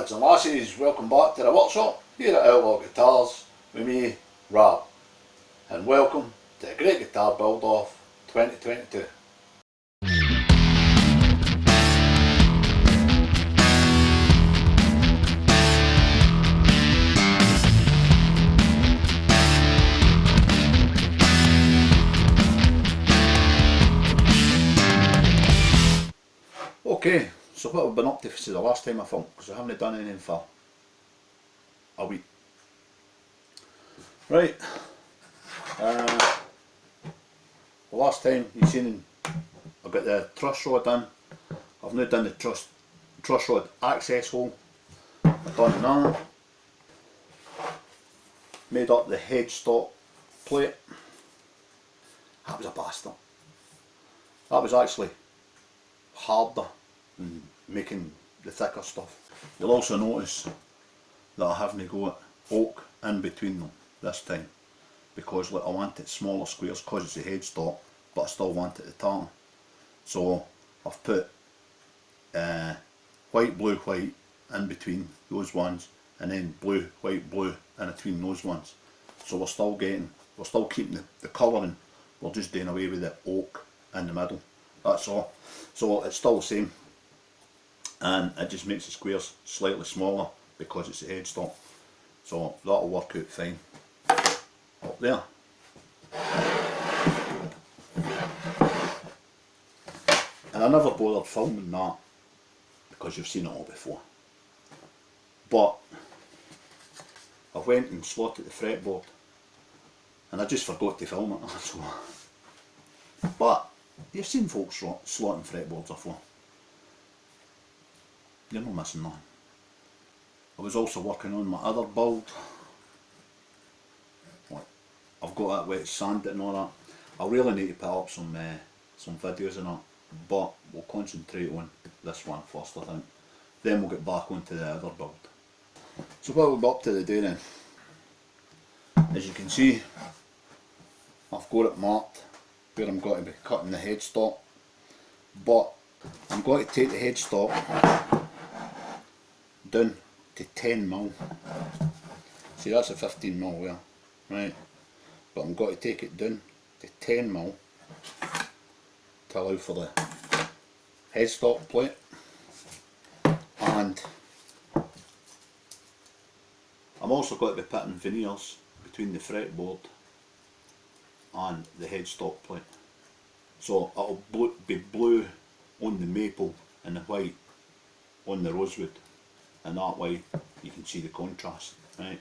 Lads and lassies, welcome back to the workshop here at Outlaw Guitars with me, Rob, and welcome to the Great Guitar Build Off 2022. Okay, so what we've been up to since the last time I filmed, because I haven't done anything for a week. Right, the last time you seen I got the truss rod done. I've now done the truss rod access hole. I've done that. Made up the headstock plate. That was a bastard. That was actually harder than making the thicker stuff. You'll also notice that I haven't got oak in between them this time, because like, I want it smaller squares because it's a headstock, but I still want it to tartan. So I've put white, blue, white in between those ones, and then blue, white, blue in between those ones. So we're still keeping the colouring, we're just doing away with the oak in the middle. That's all. So it's still the same, and it just makes the squares slightly smaller because it's a headstock. So that'll work out fine up there. And I never bothered filming that because you've seen it all before. But I went and slotted the fretboard and I just forgot to film it. So, but you've seen folks slotting fretboards before. You're not missing nothing. I was also working on my other build. I've got that wet sand and all that. I really need to put up some videos and that, but we'll concentrate on this one first, I think. Then we'll get back onto the other build. So what we're up to today then, as you can see, I've got it marked where I'm going to be cutting the headstock, but I'm going to take the headstock down to 10mm. See, that's a 15mm there, right? But I'm going to take it down to 10mm to allow for the headstock plate, and I'm also going to be putting veneers between the fretboard and the headstock plate. So it'll be blue on the maple and the white on the rosewood, and that way you can see the contrast, right?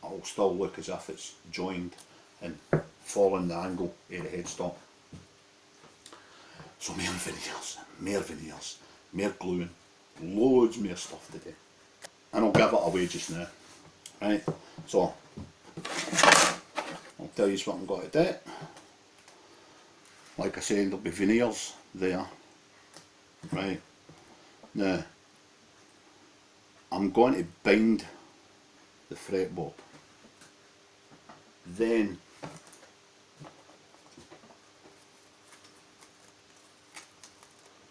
It'll still look as if it's joined and following the angle of the headstock. So more veneers, more gluing, loads more stuff to do. And I'll give it away just now, right? So I'll tell you what I'm going to do. Like I said, there'll be veneers there, right? Now I'm going to bind the fretboard. Then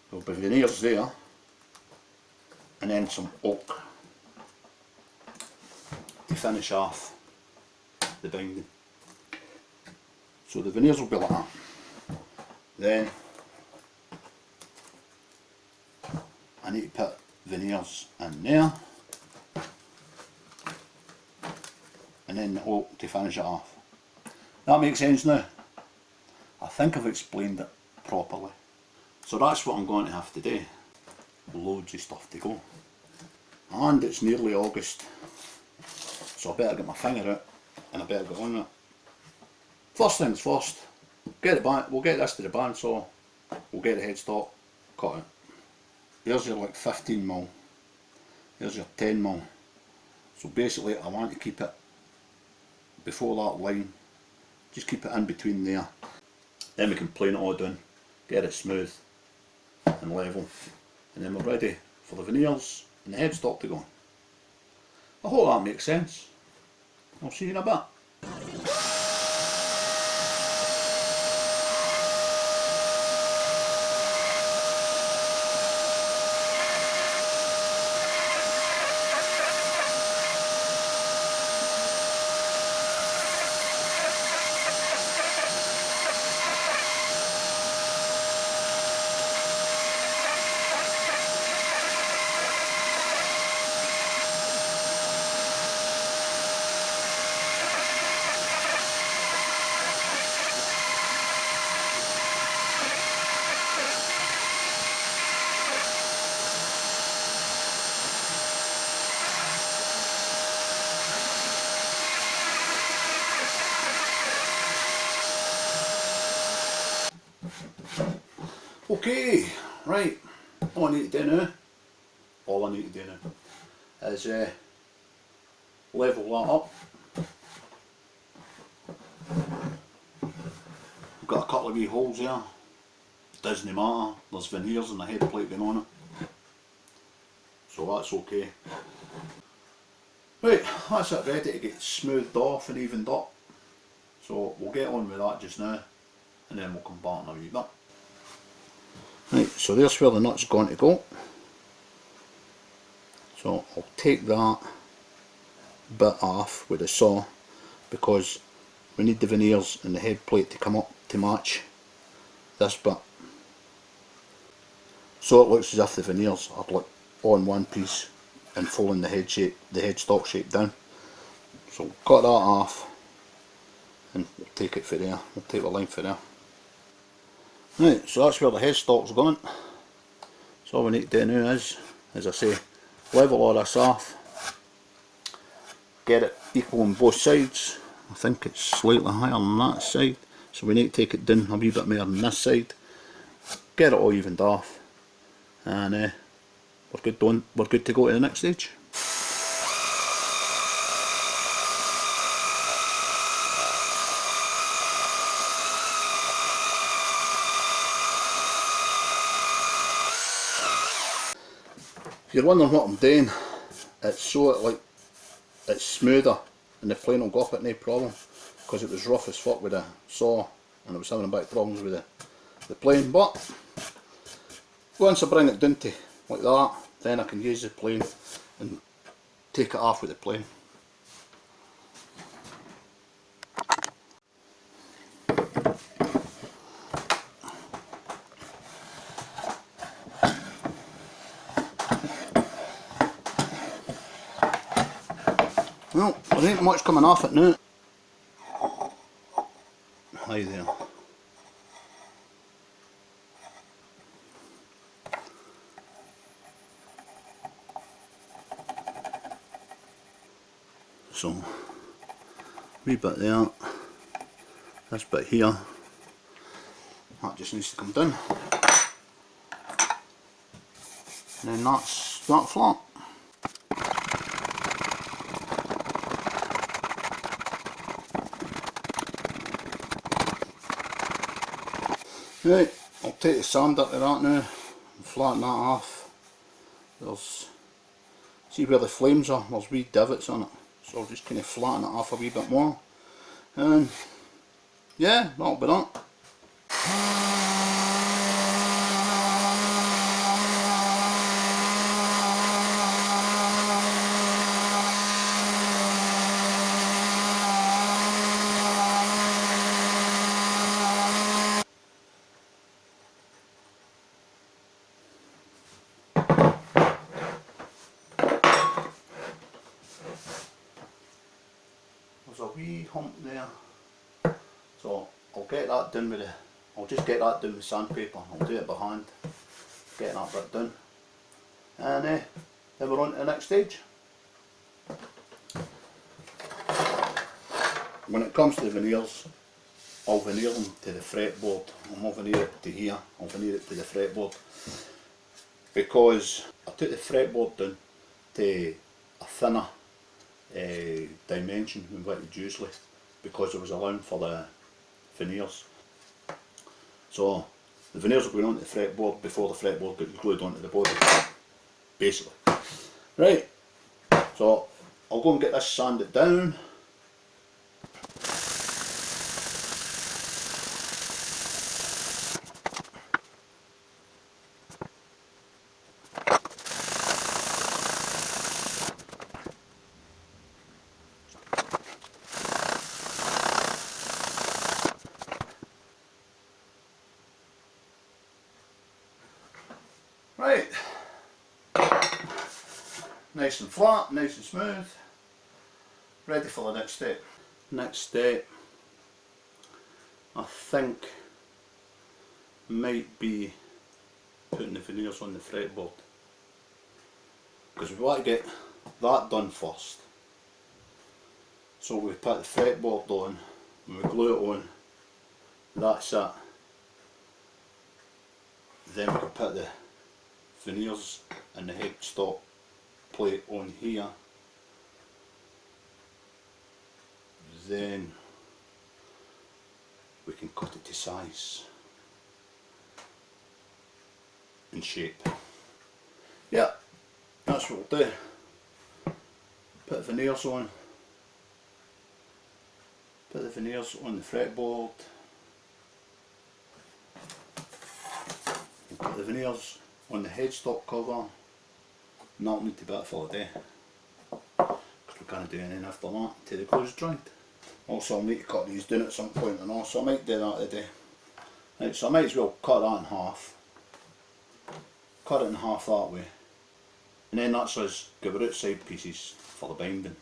there'll be veneers there, and then some oak to finish off the binding. So the veneers will be like that. Then I need to put veneers in there, and then the oak to finish it off. That makes sense now? I think I've explained it properly. So that's what I'm going to have to do. Loads of stuff to go. And it's nearly August, so I better get my finger out and I better get on it. First things first, we'll get this to the bandsaw, we'll get the headstock, cut it. Here's your like 15mm, here's your 10mm. So basically I want to keep it before that line, just keep it in between there. Then we can plane it all down, get it smooth and level, and then we're ready for the veneers and the headstock to go. I hope that makes sense. I'll see you in a bit. Okay, right, all I need to do now is level that up. I've got a couple of wee holes there, doesn't matter, there's veneers and the head plate going on it, so that's okay. Right, that's it ready to get smoothed off and evened up, so we'll get on with that just now and then we'll come back in a wee bit. Right, so there's where the nut's going to go. So I'll take that bit off with a saw because we need the veneers and the head plate to come up to match this bit. So it looks as if the veneers are like on one piece and folding the headstock shape down. So we'll cut that off and we'll take it for there, we'll take the line for there. Right, so that's where the headstock's going. So all we need to do now is, as I say, level all this off, get it equal on both sides. I think it's slightly higher on that side, so we need to take it down a wee bit more on this side, get it all evened off, and we're good to go to the next stage. If you're wondering what I'm doing, it's so it's smoother and the plane will go up at no problem, because it was rough as fuck with the saw and I was having a bit of problems with the plane. But once I bring it down to like that, then I can use the plane and take it off with the plane. Well, there ain't much coming off it now. Hi there. So, wee bit there, this bit here, that just needs to come down. And then that's that flat. Right, I'll take the sander to that now and flatten that off. See where the flames are, there's wee divots on it, so I'll just kind of flatten it off a wee bit more, and yeah, that'll be that. There's a wee hump there, so I'll get that done with I'll just get that done with sandpaper. I'll do it by hand, get that bit done, and then we're on to the next stage. When it comes to the veneers, I'll veneer them to the fretboard. I'll not veneer it to here, I'll veneer it to the fretboard, because I took the fretboard down to a thinner dimension than what it would usually, because I was allowing for the veneers. So the veneers are going onto the fretboard before the fretboard gets glued onto the body, basically. Right, so I'll go and get this sanded down. Right, nice and flat, nice and smooth, ready for the next step. Next step, I think, might be putting the veneers on the fretboard, because we want to get that done first. So we put the fretboard on, and we glue it on, that's it. Then we can put the veneers and the headstock plate on here. Then we can cut it to size and shape. Yeah, that's what we'll do. Put the veneers on. Put the veneers on the fretboard. Put the veneers on the headstock cover. And that'll need to be it for the day. Because we can't do anything after that till the glue's dried. Also I'll need to cut these down at some point and all, so I might do that today. Right, so I might as well cut that in half. Cut it in half that way. And then that's us give our outside pieces for the binding.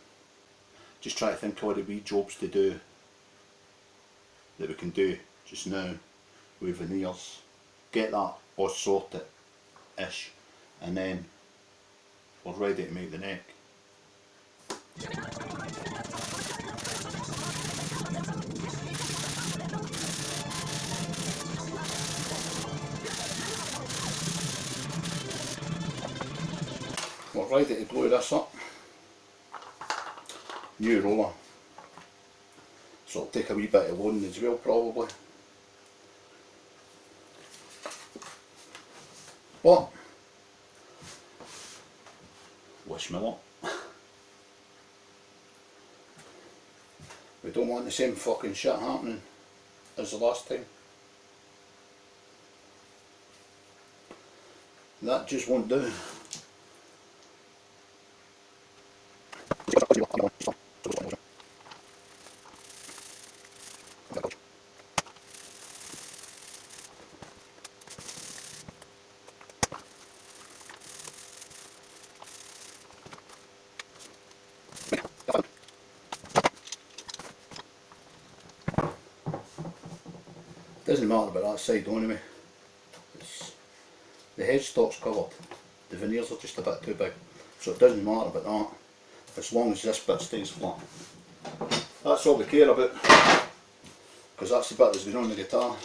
Just try to think of all the wee jobs to do that we can do just now with veneers. Get that all sorted ish, and then we're ready to make the neck. We're ready to glue this up. New roller. So it'll take a wee bit of loading as well probably. But wish me luck. We don't want the same fucking shit happening as the last time. That just won't do. Doesn't matter about that side anyway. The headstock's covered, the veneers are just a bit too big, so it doesn't matter about that, as long as this bit stays flat. That's all we care about, because that's the bit that's going on the guitar.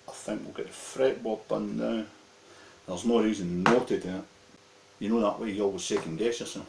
I think we'll get the fretboard done now. There's no reason not to do it. You know that way you always second guess yourself.